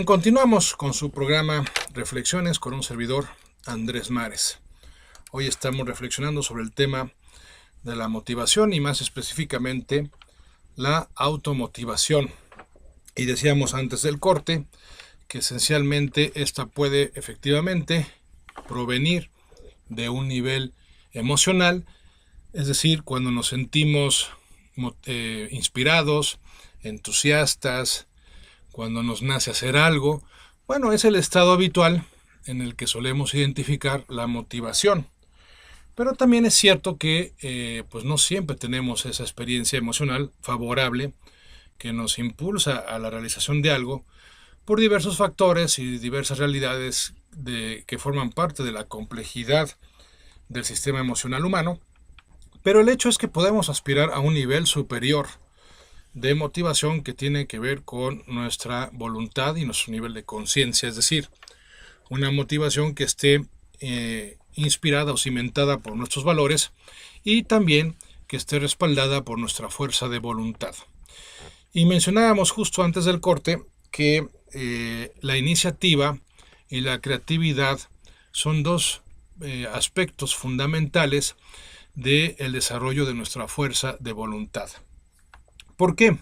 Continuamos con su programa Reflexiones con un servidor, Andrés Mares. Hoy estamos reflexionando sobre el tema de la motivación y más específicamente la automotivación. Y decíamos antes del corte que esencialmente esta puede efectivamente provenir de un nivel emocional, es decir, cuando nos sentimos inspirados, entusiastas, cuando nos nace hacer algo, bueno, es el estado habitual en el que solemos identificar la motivación. Pero también es cierto que pues no siempre tenemos esa experiencia emocional favorable que nos impulsa a la realización de algo por diversos factores y diversas realidades que forman parte de la complejidad del sistema emocional humano. Pero el hecho es que podemos aspirar a un nivel superior de motivación que tiene que ver con nuestra voluntad y nuestro nivel de conciencia, es decir, una motivación que esté inspirada o cimentada por nuestros valores y también que esté respaldada por nuestra fuerza de voluntad. Y mencionábamos justo antes del corte que la iniciativa y la creatividad son dos aspectos fundamentales del desarrollo de nuestra fuerza de voluntad. ¿Por qué?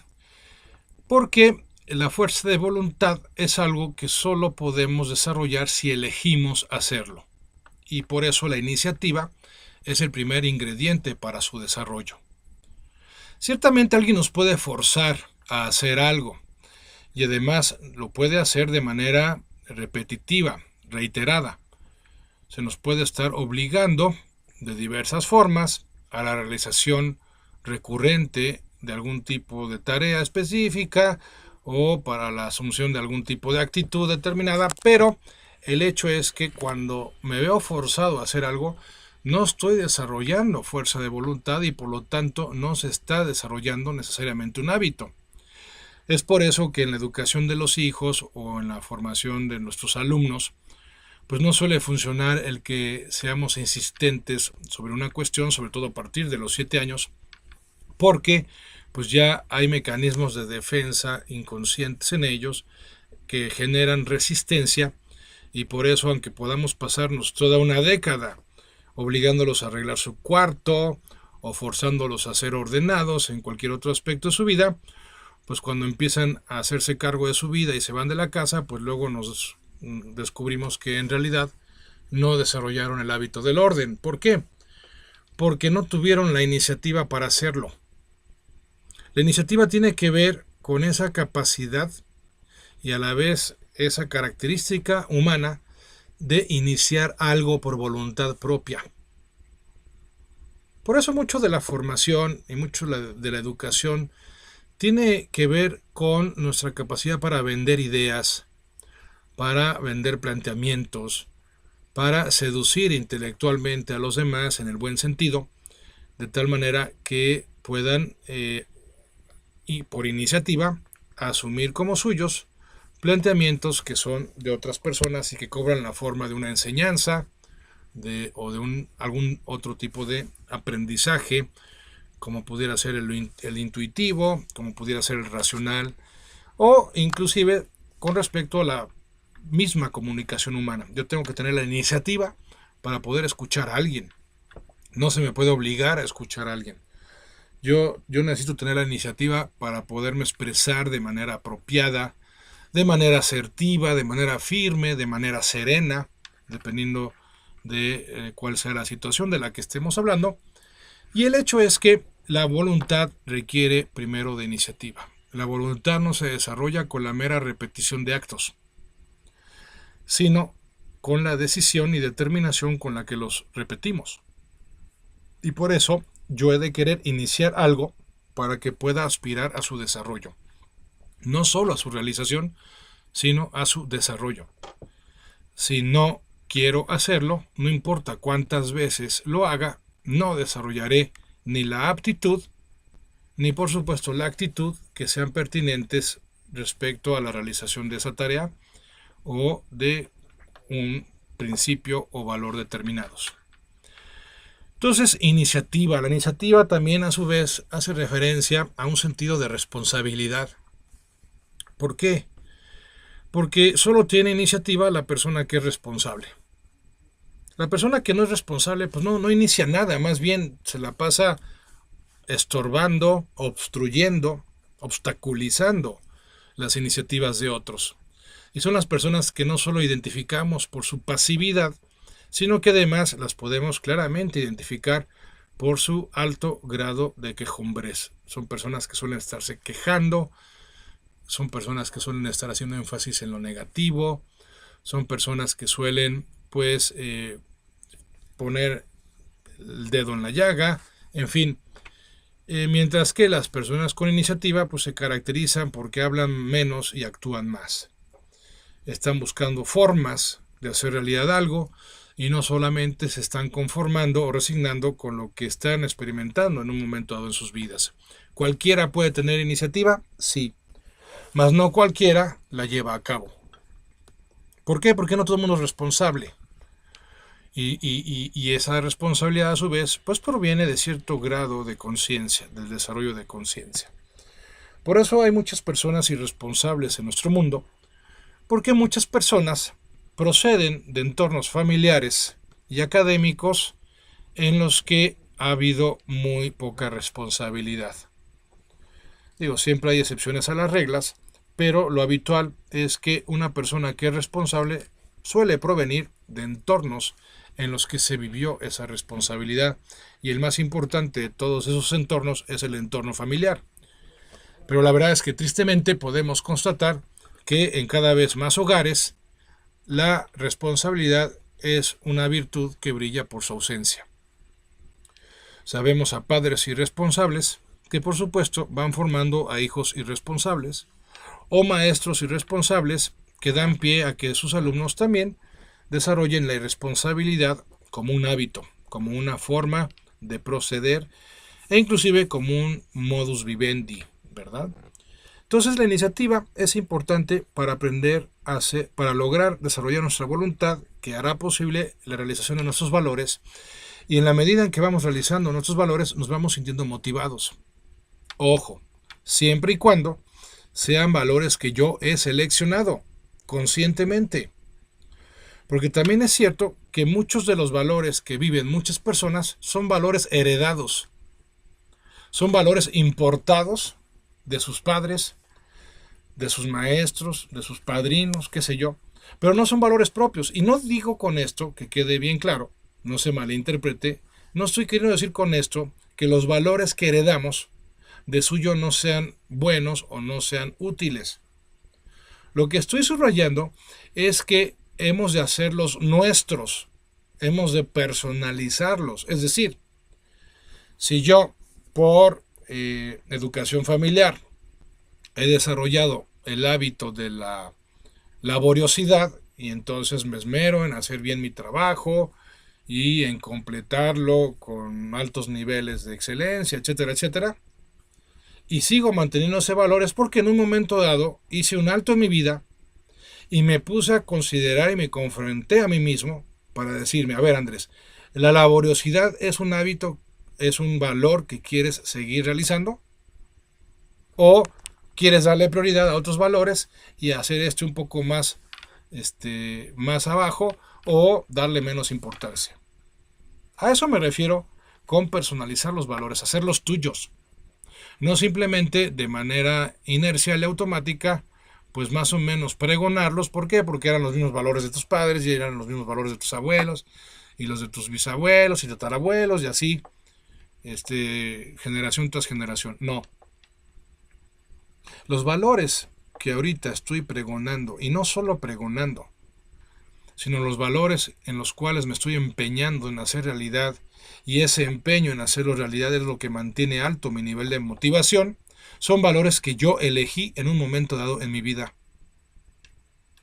Porque la fuerza de voluntad es algo que solo podemos desarrollar si elegimos hacerlo. Y por eso la iniciativa es el primer ingrediente para su desarrollo. Ciertamente alguien nos puede forzar a hacer algo y además lo puede hacer de manera repetitiva, reiterada. Se nos puede estar obligando de diversas formas a la realización recurrente de algún tipo de tarea específica o para la asunción de algún tipo de actitud determinada, pero el hecho es que cuando me veo forzado a hacer algo, no estoy desarrollando fuerza de voluntad y por lo tanto no se está desarrollando necesariamente un hábito. Es por eso que en la educación de los hijos o en la formación de nuestros alumnos, pues no suele funcionar el que seamos insistentes sobre una cuestión, sobre todo a partir de los 7 años, porque pues ya hay mecanismos de defensa inconscientes en ellos que generan resistencia y por eso, aunque podamos pasarnos toda una década obligándolos a arreglar su cuarto o forzándolos a ser ordenados en cualquier otro aspecto de su vida, pues cuando empiezan a hacerse cargo de su vida y se van de la casa, pues luego nos descubrimos que en realidad no desarrollaron el hábito del orden. ¿Por qué? Porque no tuvieron la iniciativa para hacerlo. La iniciativa tiene que ver con esa capacidad y a la vez esa característica humana de iniciar algo por voluntad propia. Por eso mucho de la formación y mucho de la educación tiene que ver con nuestra capacidad para vender ideas, para vender planteamientos, para seducir intelectualmente a los demás en el buen sentido, de tal manera que puedan y por iniciativa asumir como suyos planteamientos que son de otras personas y que cobran la forma de una enseñanza o de algún otro tipo de aprendizaje, como pudiera ser el intuitivo, como pudiera ser el racional, o inclusive con respecto a la misma comunicación humana. Yo tengo que tener la iniciativa para poder escuchar a alguien. No se me puede obligar a escuchar a alguien. Yo necesito tener la iniciativa para poderme expresar de manera apropiada, de manera asertiva, de manera firme, de manera serena, dependiendo de cuál sea la situación de la que estemos hablando. Y el hecho es que la voluntad requiere primero de iniciativa. La voluntad no se desarrolla con la mera repetición de actos, sino con la decisión y determinación con la que los repetimos. Y por eso yo he de querer iniciar algo para que pueda aspirar a su desarrollo. No solo a su realización, sino a su desarrollo. Si no quiero hacerlo, no importa cuántas veces lo haga, no desarrollaré ni la aptitud, ni por supuesto la actitud que sean pertinentes respecto a la realización de esa tarea o de un principio o valor determinados. Entonces, iniciativa. La iniciativa también a su vez hace referencia a un sentido de responsabilidad. ¿Por qué? porque solo tiene iniciativa la persona que es responsable. La persona que no es responsable, pues no inicia nada, más bien se la pasa estorbando, obstruyendo, obstaculizando las iniciativas de otros. Y son las personas que no solo identificamos por su pasividad, sino que además las podemos claramente identificar por su alto grado de quejumbrez. Son personas que suelen estarse quejando, son personas que suelen estar haciendo énfasis en lo negativo, son personas que suelen poner el dedo en la llaga, en fin. Mientras que las personas con iniciativa pues se caracterizan porque hablan menos y actúan más. Están buscando formas de hacer realidad algo y no solamente se están conformando o resignando con lo que están experimentando en un momento dado en sus vidas. ¿Cualquiera puede tener iniciativa? Sí, mas no cualquiera la lleva a cabo. ¿Por qué? Porque no todo el mundo es responsable. Y esa responsabilidad a su vez pues proviene de cierto grado de conciencia, del desarrollo de conciencia. Por eso hay muchas personas irresponsables en nuestro mundo, porque muchas personas proceden de entornos familiares y académicos en los que ha habido muy poca responsabilidad. Digo, siempre hay excepciones a las reglas, pero lo habitual es que una persona que es responsable suele provenir de entornos en los que se vivió esa responsabilidad, y el más importante de todos esos entornos es el entorno familiar. Pero la verdad es que tristemente podemos constatar que en cada vez más hogares la responsabilidad es una virtud que brilla por su ausencia. Sabemos a padres irresponsables que por supuesto van formando a hijos irresponsables, o maestros irresponsables que dan pie a que sus alumnos también desarrollen la irresponsabilidad como un hábito, como una forma de proceder e inclusive como un modus vivendi, ¿verdad? Entonces la iniciativa es importante para aprender para lograr desarrollar nuestra voluntad, que hará posible la realización de nuestros valores, y en la medida en que vamos realizando nuestros valores nos vamos sintiendo motivados. Ojo, siempre y cuando sean valores que yo he seleccionado conscientemente. Porque también es cierto que muchos de los valores que viven muchas personas son valores heredados. Son valores importados de sus padres, de sus maestros, de sus padrinos, qué sé yo. Pero no son valores propios. Y no digo con esto, que quede bien claro, no se malinterprete, no estoy queriendo decir con esto que los valores que heredamos de suyo no sean buenos o no sean útiles. Lo que estoy subrayando es que hemos de hacerlos nuestros, hemos de personalizarlos. Es decir, si yo por educación familiar he desarrollado el hábito de la laboriosidad y entonces me esmero en hacer bien mi trabajo y en completarlo con altos niveles de excelencia, etcétera, etcétera, y sigo manteniendo ese valor, es porque en un momento dado hice un alto en mi vida y me puse a considerar y me confronté a mí mismo para decirme, a ver Andrés, ¿la laboriosidad es un hábito, es un valor que quieres seguir realizando? ¿O quieres darle prioridad a otros valores y hacer un poco más, más abajo, o darle menos importancia? A eso me refiero con personalizar los valores, hacerlos tuyos. No simplemente de manera inercial y automática, pues más o menos pregonarlos. ¿Por qué? Porque eran los mismos valores de tus padres y eran los mismos valores de tus abuelos y los de tus bisabuelos y tatarabuelos y así, generación tras generación. No. Los valores que ahorita estoy pregonando, y no solo pregonando, sino los valores en los cuales me estoy empeñando en hacer realidad, y ese empeño en hacerlo realidad es lo que mantiene alto mi nivel de motivación, son valores que yo elegí en un momento dado en mi vida.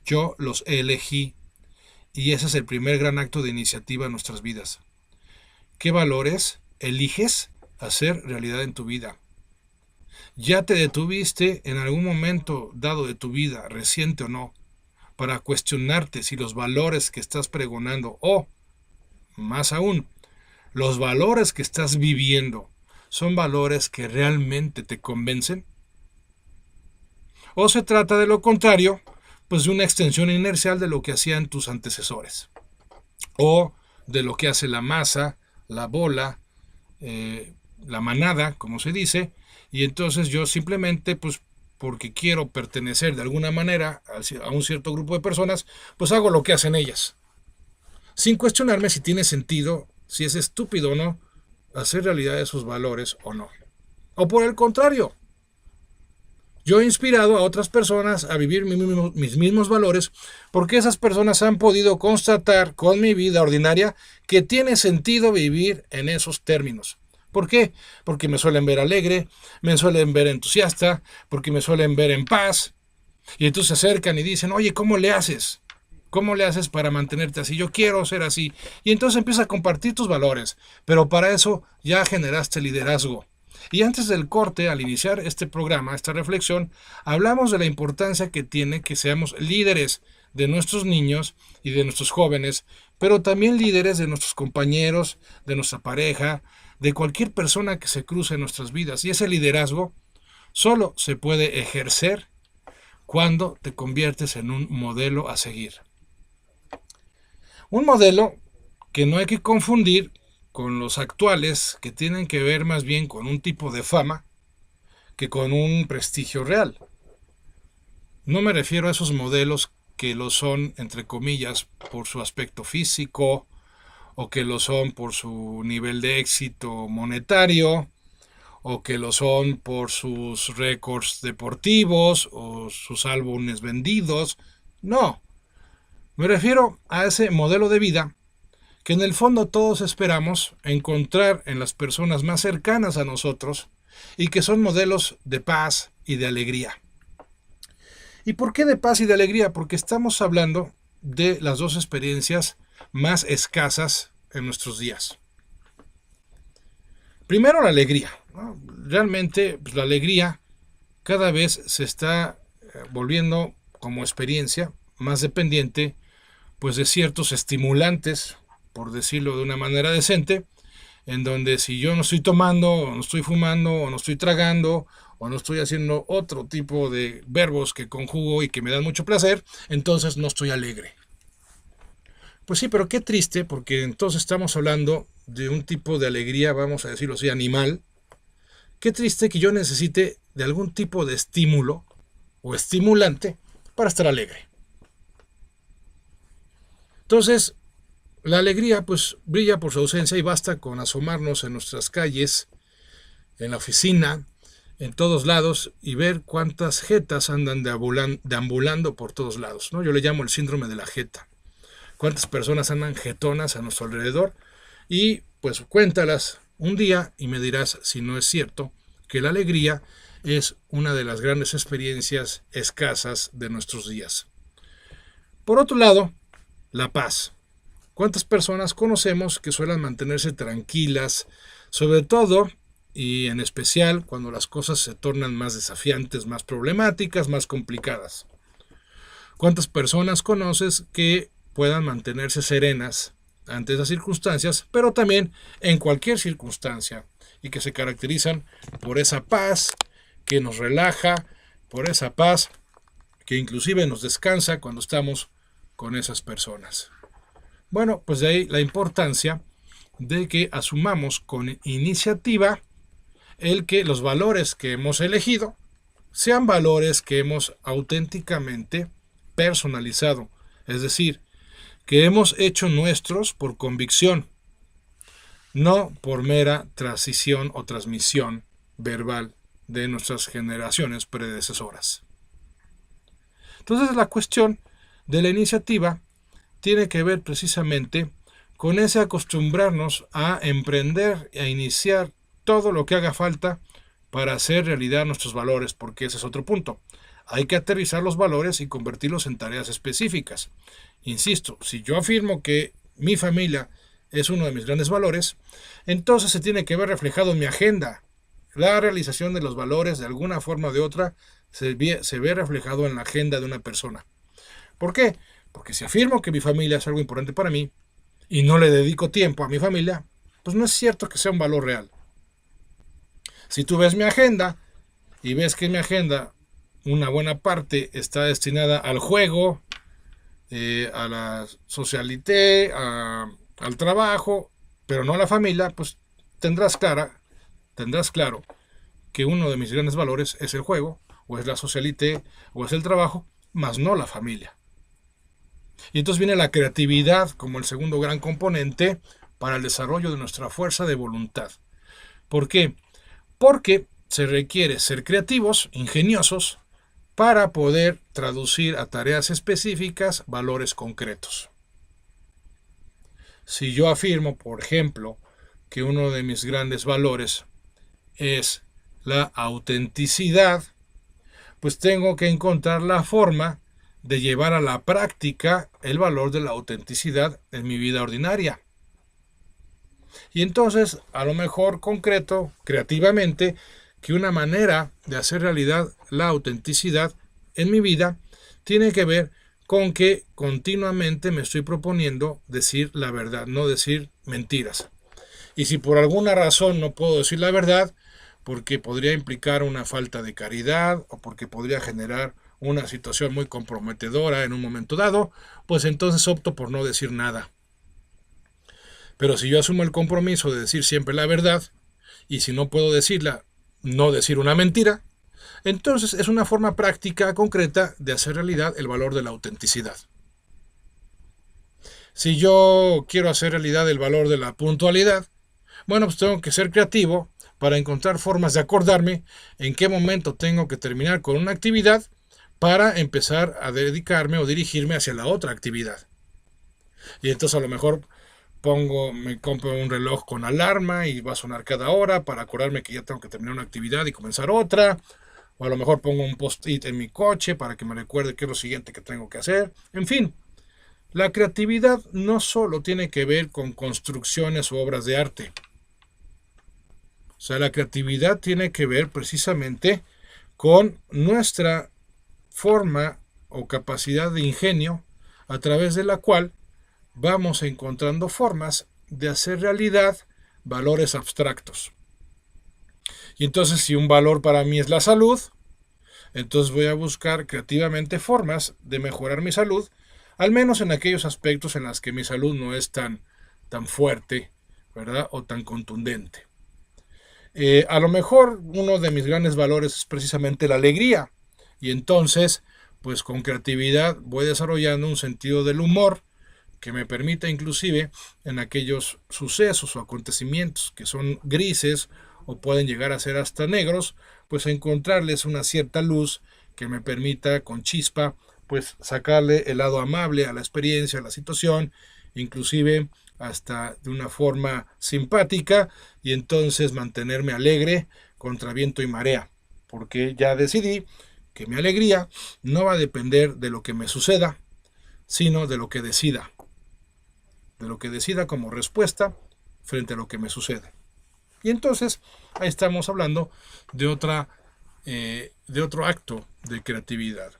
Yo los elegí, y ese es el primer gran acto de iniciativa en nuestras vidas. ¿Qué valores eliges hacer realidad en tu vida? ¿Ya te detuviste en algún momento dado de tu vida, reciente o no, para cuestionarte si los valores que estás pregonando, o más aún, los valores que estás viviendo, son valores que realmente te convencen? ¿O se trata de lo contrario, pues de una extensión inercial de lo que hacían tus antecesores, o de lo que hace la masa, la bola, la manada, como se dice, y entonces yo simplemente, pues porque quiero pertenecer de alguna manera a un cierto grupo de personas, pues hago lo que hacen ellas, sin cuestionarme si tiene sentido, si es estúpido o no, hacer realidad esos valores o no. O por el contrario, yo he inspirado a otras personas a vivir mis mismos valores porque esas personas han podido constatar con mi vida ordinaria que tiene sentido vivir en esos términos. ¿Por qué? Porque me suelen ver alegre, me suelen ver entusiasta, porque me suelen ver en paz. Y entonces se acercan y dicen, oye, ¿cómo le haces? ¿Cómo le haces para mantenerte así? Yo quiero ser así. Y entonces empieza a compartir tus valores. Pero para eso ya generaste liderazgo. Y antes del corte, al iniciar este programa, esta reflexión, hablamos de la importancia que tiene que seamos líderes de nuestros niños y de nuestros jóvenes, pero también líderes de nuestros compañeros, de nuestra pareja, de cualquier persona que se cruce en nuestras vidas. Y ese liderazgo solo se puede ejercer cuando te conviertes en un modelo a seguir. Un modelo que no hay que confundir con los actuales, que tienen que ver más bien con un tipo de fama que con un prestigio real. No me refiero a esos modelos que lo son, entre comillas, por su aspecto físico, o que lo son por su nivel de éxito monetario, o que lo son por sus récords deportivos, o sus álbumes vendidos. No, me refiero a ese modelo de vida que en el fondo todos esperamos encontrar en las personas más cercanas a nosotros y que son modelos de paz y de alegría. ¿Y por qué de paz y de alegría? Porque estamos hablando de las dos experiencias más escasas en nuestros días. Primero, la alegría, ¿no? Realmente, pues, la alegría cada vez se está volviendo como experiencia más dependiente pues de ciertos estimulantes, por decirlo de una manera decente, en donde si yo no estoy tomando, o no estoy fumando, o no estoy tragando, o no estoy haciendo otro tipo de verbos que conjugo y que me dan mucho placer, entonces no estoy alegre. Pues sí, pero qué triste, porque entonces estamos hablando de un tipo de alegría, vamos a decirlo así, animal. Qué triste que yo necesite de algún tipo de estímulo o estimulante para estar alegre. Entonces, la alegría pues brilla por su ausencia y basta con asomarnos en nuestras calles, en la oficina, en todos lados y ver cuántas jetas andan deambulando por todos lados, ¿no? Yo le llamo el síndrome de la jeta. Cuántas personas andan jetonas a nuestro alrededor y pues cuéntalas un día y me dirás si no es cierto que la alegría es una de las grandes experiencias escasas de nuestros días. Por otro lado, la paz. ¿Cuántas personas conocemos que suelen mantenerse tranquilas, sobre todo y en especial cuando las cosas se tornan más desafiantes, más problemáticas, más complicadas? ¿Cuántas personas conoces que puedan mantenerse serenas ante esas circunstancias, pero también en cualquier circunstancia, y que se caracterizan por esa paz que nos relaja, por esa paz que inclusive nos descansa cuando estamos con esas personas? Bueno, pues de ahí la importancia de que asumamos con iniciativa el que los valores que hemos elegido sean valores que hemos auténticamente personalizado, es decir, que hemos hecho nuestros por convicción, no por mera transición o transmisión verbal de nuestras generaciones predecesoras. Entonces la cuestión de la iniciativa tiene que ver precisamente con ese acostumbrarnos a emprender e iniciar todo lo que haga falta para hacer realidad nuestros valores, porque ese es otro punto. Hay que aterrizar los valores y convertirlos en tareas específicas. Insisto, si yo afirmo que mi familia es uno de mis grandes valores, entonces se tiene que ver reflejado en mi agenda. La realización de los valores, de alguna forma o de otra, se ve reflejado en la agenda de una persona. ¿Por qué? Porque si afirmo que mi familia es algo importante para mí y no le dedico tiempo a mi familia, pues no es cierto que sea un valor real. Si tú ves mi agenda y ves que en mi agenda una buena parte está destinada al juego, a la socialité, al trabajo, pero no a la familia, pues tendrás claro que uno de mis grandes valores es el juego, o es la socialité, o es el trabajo, más no la familia. Y entonces viene la creatividad como el segundo gran componente para el desarrollo de nuestra fuerza de voluntad. ¿Por qué? Porque se requiere ser creativos, ingeniosos, para poder traducir a tareas específicas valores concretos. Si yo afirmo, por ejemplo, que uno de mis grandes valores es la autenticidad, pues tengo que encontrar la forma de llevar a la práctica el valor de la autenticidad en mi vida ordinaria. Y entonces, a lo mejor concreto, creativamente, que una manera de hacer realidad la autenticidad en mi vida tiene que ver con que continuamente me estoy proponiendo decir la verdad, no decir mentiras. Y si por alguna razón no puedo decir la verdad, porque podría implicar una falta de caridad o porque podría generar una situación muy comprometedora en un momento dado, pues entonces opto por no decir nada. Pero si yo asumo el compromiso de decir siempre la verdad, y si no puedo decirla, no decir una mentira, entonces es una forma práctica, concreta, de hacer realidad el valor de la autenticidad. Si yo quiero hacer realidad el valor de la puntualidad, bueno, pues tengo que ser creativo para encontrar formas de acordarme en qué momento tengo que terminar con una actividad para empezar a dedicarme o dirigirme hacia la otra actividad. Y entonces a lo mejor me compro un reloj con alarma y va a sonar cada hora para acordarme que ya tengo que terminar una actividad y comenzar otra. O a lo mejor pongo un post-it en mi coche para que me recuerde qué es lo siguiente que tengo que hacer. En fin, la creatividad no solo tiene que ver con construcciones o obras de arte. O sea, la creatividad tiene que ver precisamente con nuestra forma o capacidad de ingenio a través de la cual vamos encontrando formas de hacer realidad valores abstractos. Y entonces, si un valor para mí es la salud, entonces voy a buscar creativamente formas de mejorar mi salud, al menos en aquellos aspectos en los que mi salud no es tan fuerte, ¿verdad? O tan contundente. A lo mejor uno de mis grandes valores es precisamente la alegría. Y entonces, pues con creatividad voy desarrollando un sentido del humor que me permita inclusive en aquellos sucesos o acontecimientos que son grises o pueden llegar a ser hasta negros, pues encontrarles una cierta luz que me permita con chispa pues sacarle el lado amable a la experiencia, a la situación, inclusive hasta de una forma simpática, y entonces mantenerme alegre contra viento y marea, porque ya decidí que mi alegría no va a depender de lo que me suceda, sino de lo que decida como respuesta frente a lo que me sucede. Y entonces ahí estamos hablando de otro acto de creatividad.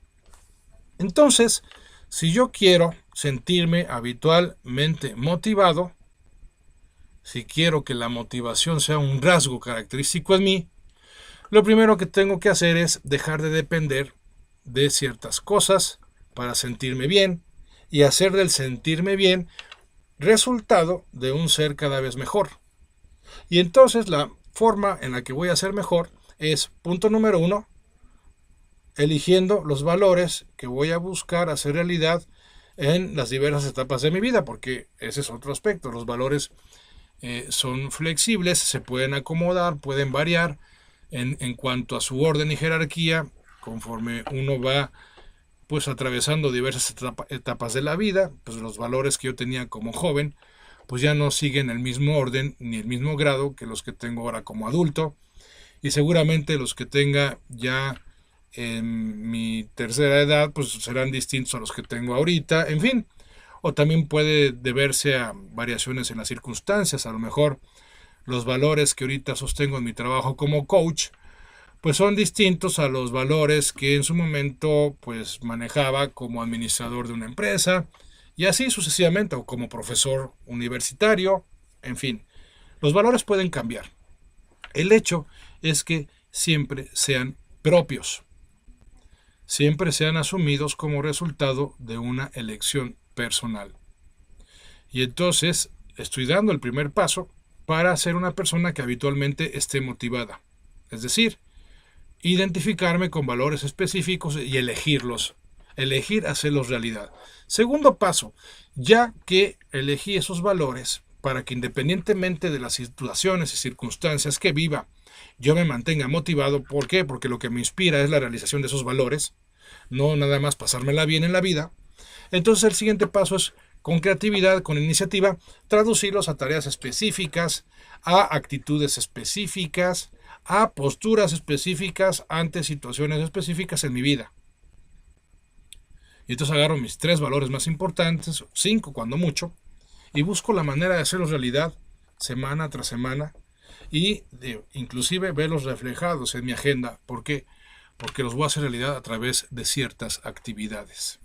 Entonces, si yo quiero sentirme habitualmente motivado, si quiero que la motivación sea un rasgo característico en mí, lo primero que tengo que hacer es dejar de depender de ciertas cosas para sentirme bien y hacer del sentirme bien resultado de un ser cada vez mejor. Y entonces la forma en la que voy a ser mejor es, punto número 1, eligiendo los valores que voy a buscar hacer realidad en las diversas etapas de mi vida, porque ese es otro aspecto. Los valores son flexibles, se pueden acomodar, pueden variar en cuanto a su orden y jerarquía conforme uno va pues atravesando diversas etapas de la vida. Pues los valores que yo tenía como joven pues ya no siguen el mismo orden ni el mismo grado que los que tengo ahora como adulto, y seguramente los que tenga ya en mi tercera edad pues serán distintos a los que tengo ahorita, en fin. O también puede deberse a variaciones en las circunstancias. A lo mejor los valores que ahorita sostengo en mi trabajo como coach pues son distintos a los valores que en su momento pues manejaba como administrador de una empresa, y así sucesivamente, o como profesor universitario. En fin, los valores pueden cambiar. El hecho es que siempre sean propios. siempre sean asumidos como resultado de una elección personal. Y entonces estoy dando el primer paso para ser una persona que habitualmente esté motivada. Es decir, identificarme con valores específicos y elegirlos. Elegir hacerlos realidad. Segundo paso, ya que elegí esos valores para que independientemente de las situaciones y circunstancias que viva, yo me mantenga motivado. ¿Por qué? Porque lo que me inspira es la realización de esos valores, no nada más pasármela bien en la vida. Entonces el siguiente paso es, con creatividad, con iniciativa, traducirlos a tareas específicas, a actitudes específicas, a posturas específicas ante situaciones específicas en mi vida. Y entonces agarro mis 3 valores más importantes, 5 cuando mucho, y busco la manera de hacerlos realidad semana tras semana y inclusive verlos reflejados en mi agenda. ¿Por qué? Porque los voy a hacer realidad a través de ciertas actividades.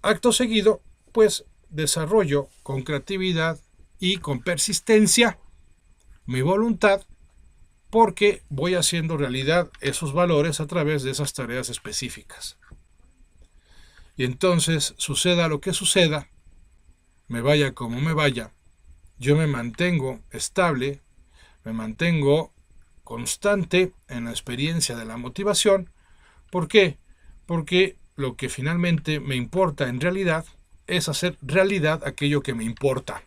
Acto seguido, pues desarrollo con creatividad y con persistencia mi voluntad, porque voy haciendo realidad esos valores a través de esas tareas específicas. Y entonces, suceda lo que suceda, me vaya como me vaya, yo me mantengo estable, me mantengo constante en la experiencia de la motivación. ¿Por qué? Porque lo que finalmente me importa en realidad es hacer realidad aquello que me importa.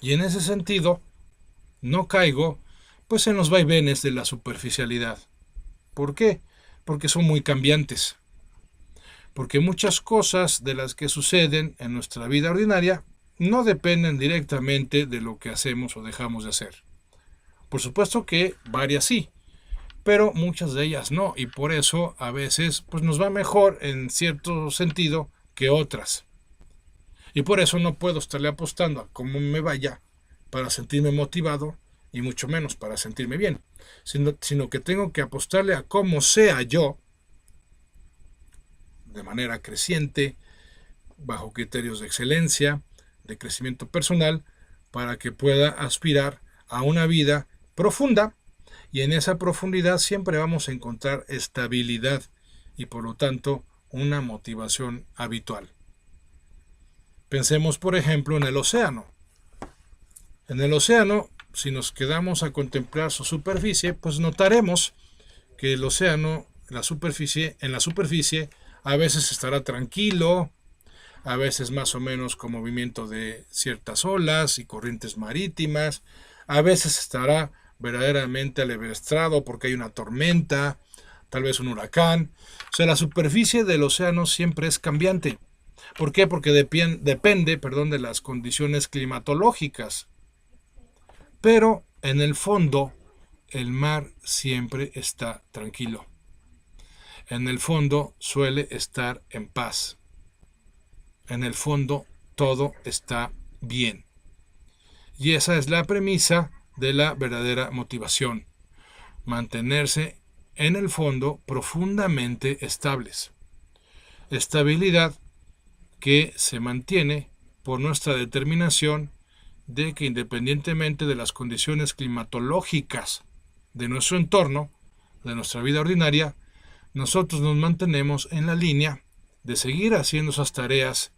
Y en ese sentido, no caigo pues en los vaivenes de la superficialidad. ¿Por qué? Porque son muy cambiantes. Porque muchas cosas de las que suceden en nuestra vida ordinaria no dependen directamente de lo que hacemos o dejamos de hacer. Por supuesto que varias sí, pero muchas de ellas no, y por eso a veces pues nos va mejor en cierto sentido que otras. Y por eso no puedo estarle apostando a cómo me vaya para sentirme motivado y mucho menos para sentirme bien, sino que tengo que apostarle a cómo sea yo de manera creciente, bajo criterios de excelencia, de crecimiento personal, para que pueda aspirar a una vida profunda, y en esa profundidad siempre vamos a encontrar estabilidad y por lo tanto una motivación habitual. Pensemos por ejemplo en el océano. En el océano, si nos quedamos a contemplar su superficie, pues notaremos que el océano, en la superficie, a veces estará tranquilo, a veces más o menos con movimiento de ciertas olas y corrientes marítimas, a veces estará verdaderamente alebrestado porque hay una tormenta, tal vez un huracán. O sea, la superficie del océano siempre es cambiante. ¿Por qué? Porque depende de las condiciones climatológicas. Pero en el fondo, el mar siempre está tranquilo. En el fondo suele estar en paz. En el fondo todo está bien. Y esa es la premisa de la verdadera motivación. Mantenerse en el fondo profundamente estables. Estabilidad que se mantiene por nuestra determinación de que independientemente de las condiciones climatológicas de nuestro entorno, de nuestra vida ordinaria, nosotros nos mantenemos en la línea de seguir haciendo esas tareas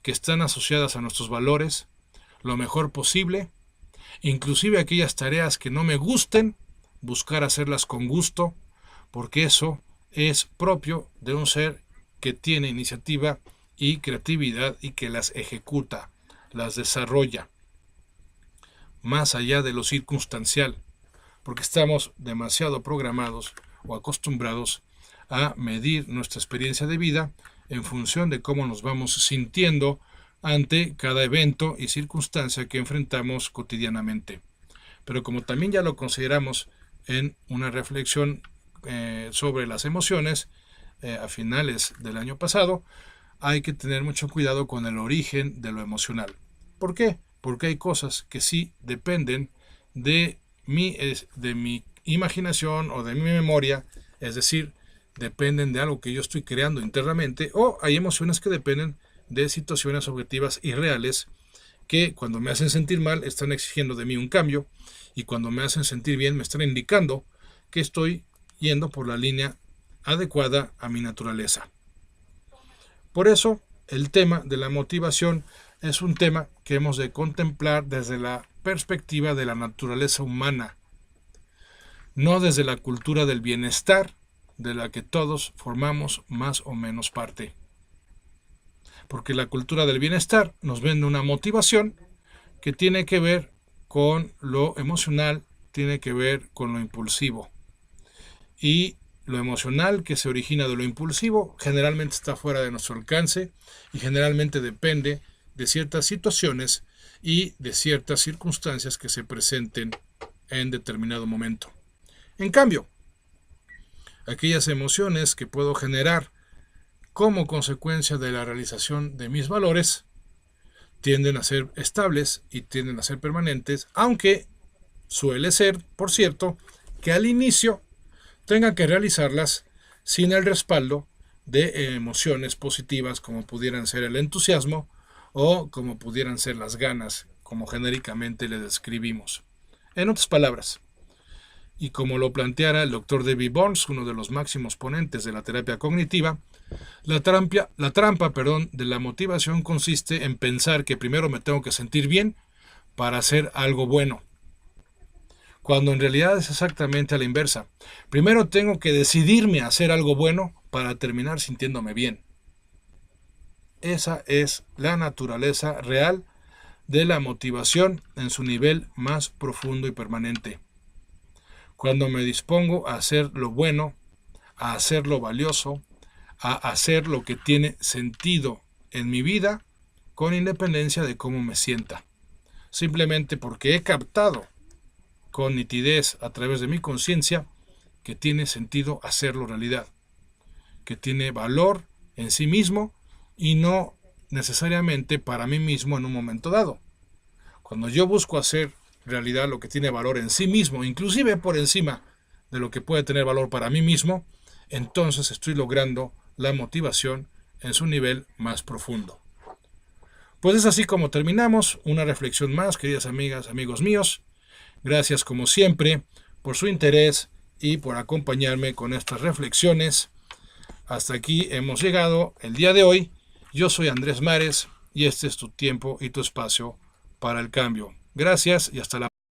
que están asociadas a nuestros valores lo mejor posible, inclusive aquellas tareas que no me gusten, buscar hacerlas con gusto, porque eso es propio de un ser que tiene iniciativa y creatividad y que las ejecuta, las desarrolla, más allá de lo circunstancial, porque estamos demasiado programados o acostumbrados a medir nuestra experiencia de vida en función de cómo nos vamos sintiendo ante cada evento y circunstancia que enfrentamos cotidianamente. Pero como también ya lo consideramos en una reflexión sobre las emociones a finales del año pasado, hay que tener mucho cuidado con el origen de lo emocional. ¿Por qué? Porque hay cosas que sí dependen de mi imaginación o de mi memoria, es decir, dependen de algo que yo estoy creando internamente, o hay emociones que dependen de situaciones objetivas y reales que cuando me hacen sentir mal están exigiendo de mí un cambio, y cuando me hacen sentir bien me están indicando que estoy yendo por la línea adecuada a mi naturaleza. Por eso, el tema de la motivación es un tema que hemos de contemplar desde la perspectiva de la naturaleza humana, no desde la cultura del bienestar de la que todos formamos más o menos parte. Porque la cultura del bienestar nos vende una motivación que tiene que ver con lo emocional, tiene que ver con lo impulsivo. Y lo emocional que se origina de lo impulsivo generalmente está fuera de nuestro alcance y generalmente depende de ciertas situaciones y de ciertas circunstancias que se presenten en determinado momento. En cambio, aquellas emociones que puedo generar como consecuencia de la realización de mis valores tienden a ser estables y tienden a ser permanentes, aunque suele ser, por cierto, que al inicio tenga que realizarlas sin el respaldo de emociones positivas como pudieran ser el entusiasmo o como pudieran ser las ganas, como genéricamente le describimos. En otras palabras, y como lo planteara el Dr. David Burns, uno de los máximos ponentes de la terapia cognitiva, la trampa de la motivación consiste en pensar que primero me tengo que sentir bien para hacer algo bueno, cuando en realidad es exactamente a la inversa. Primero tengo que decidirme a hacer algo bueno para terminar sintiéndome bien. Esa es la naturaleza real de la motivación en su nivel más profundo y permanente. Cuando me dispongo a hacer lo bueno, a hacer lo valioso, a hacer lo que tiene sentido en mi vida, con independencia de cómo me sienta. Simplemente porque he captado con nitidez a través de mi conciencia que tiene sentido hacerlo realidad, que tiene valor en sí mismo y no necesariamente para mí mismo en un momento dado. Cuando yo busco hacer realidad lo que tiene valor en sí mismo, inclusive por encima de lo que puede tener valor para mí mismo, entonces estoy logrando la motivación en su nivel más profundo. Pues es así como terminamos una reflexión más, queridas amigas, amigos míos. Gracias como siempre por su interés y por acompañarme con estas reflexiones. Hasta aquí hemos llegado el día de hoy. Yo soy Andrés Mares y este es tu tiempo y tu espacio para el cambio. Gracias y hasta la próxima.